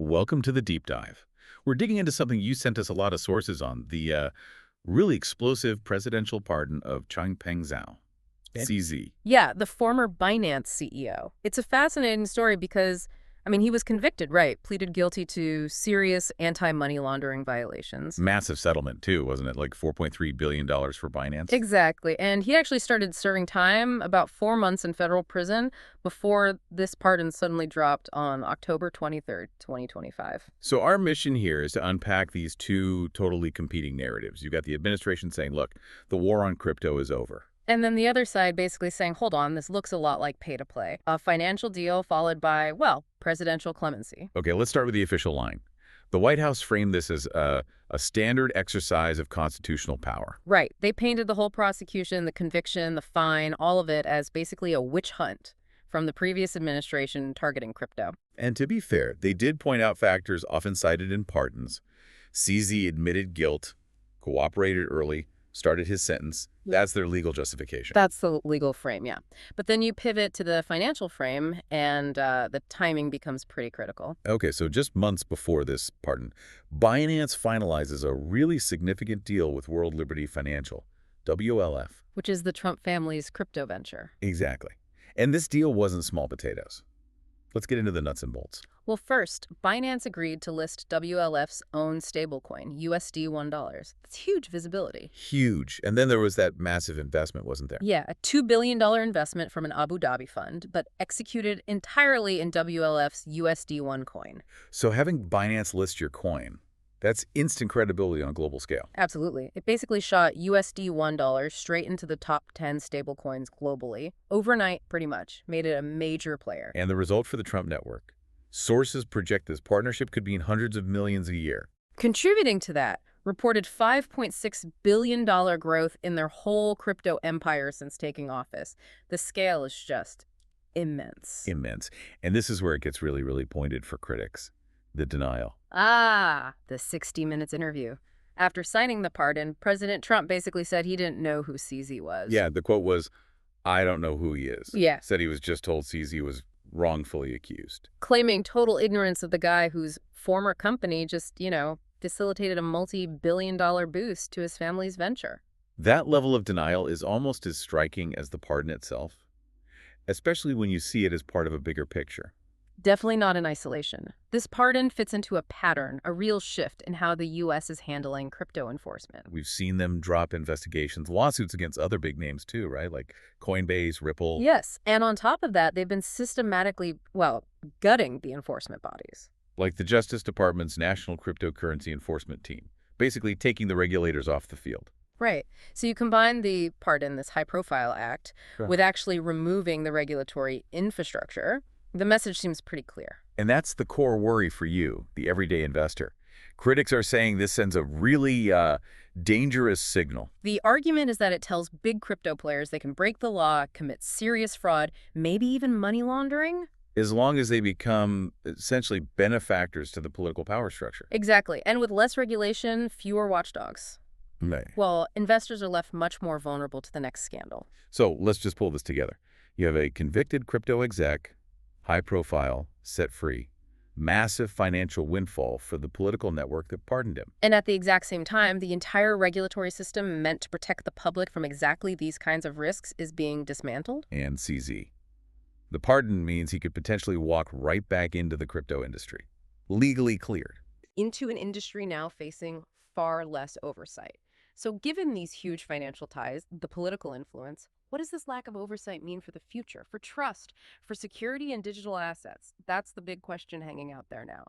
Welcome to the deep dive. We're digging into something you sent us a lot of sources on, the really explosive presidential pardon of Changpeng Zhao, Okay. CZ. Yeah, the former Binance CEO. It's a fascinating story because, he was convicted, right? Pleaded guilty to serious anti-money laundering violations. Massive settlement, too, wasn't it? Like $4.3 billion for Binance? Exactly. And he actually started serving time about 4 months in federal prison before this pardon suddenly dropped on October 23rd, 2025. So our mission here is to unpack these two totally competing narratives. You've got the administration saying, look, the war on crypto is over. And then the other side basically saying, hold on, this looks a lot like pay to play. A financial deal followed by, well, presidential clemency. Okay, let's start with the official line. The White House framed this as a standard exercise of constitutional power. Right. They painted the whole prosecution, the conviction, the fine, all of it as basically a witch hunt from the previous administration targeting crypto. And to be fair, they did point out factors often cited in pardons. CZ admitted guilt, cooperated early, started his sentence. That's their legal justification. That's the legal frame, yeah. But then you pivot to the financial frame, and the timing becomes pretty critical. Okay, so just months before this pardon, Binance finalizes a really significant deal with World Liberty Financial, WLF. Which is the Trump family's crypto venture. Exactly. And this deal wasn't small potatoes. Let's get into the nuts and bolts. Well, first, Binance agreed to list WLF's own stablecoin, USD $1. That's huge visibility. Huge. And then there was that massive investment, wasn't there? Yeah, a $2 billion investment from an Abu Dhabi fund, but executed entirely in WLF's USD1 coin. So having Binance list your coin, that's instant credibility on a global scale. Absolutely. It basically shot USD $1 straight into the top 10 stablecoins globally. Overnight, pretty much. Made it a major player. And the result for the Trump network? Sources project this partnership could be in hundreds of millions a year. Contributing to that, reported $5.6 billion growth in their whole crypto empire since taking office. The scale is just immense. Immense. And this is where it gets really, really pointed for critics. The denial. The 60 Minutes interview. After signing the pardon, President Trump basically said he didn't know who CZ was. Yeah, the quote was, I don't know who he is. Yeah. Said he was just told CZ was wrongfully accused. Claiming total ignorance of the guy whose former company just, facilitated a multi-billion-dollar boost to his family's venture. That level of denial is almost as striking as the pardon itself, especially when you see it as part of a bigger picture. Definitely not in isolation. This pardon fits into a pattern, a real shift in how the U.S. is handling crypto enforcement. We've seen them drop investigations, lawsuits against other big names too, right? Like Coinbase, Ripple. Yes, and on top of that, they've been systematically, gutting the enforcement bodies. Like the Justice Department's National Cryptocurrency Enforcement Team, basically taking the regulators off the field. Right. So you combine the pardon, this high-profile act, Sure. with actually removing the regulatory infrastructure. The message seems pretty clear. And that's the core worry for you, the everyday investor. Critics are saying this sends a really dangerous signal. The argument is that it tells big crypto players they can break the law, commit serious fraud, maybe even money laundering. As long as they become essentially benefactors to the political power structure. Exactly. And with less regulation, fewer watchdogs. Right. Well, investors are left much more vulnerable to the next scandal. So let's just pull this together. You have a convicted crypto exec, high profile, set free, massive financial windfall for the political network that pardoned him. And at the exact same time, the entire regulatory system meant to protect the public from exactly these kinds of risks is being dismantled. And CZ. The pardon means he could potentially walk right back into the crypto industry, legally cleared. Into an industry now facing far less oversight. So given these huge financial ties, the political influence, what does this lack of oversight mean for the future, for trust, for security and digital assets? That's the big question hanging out there now.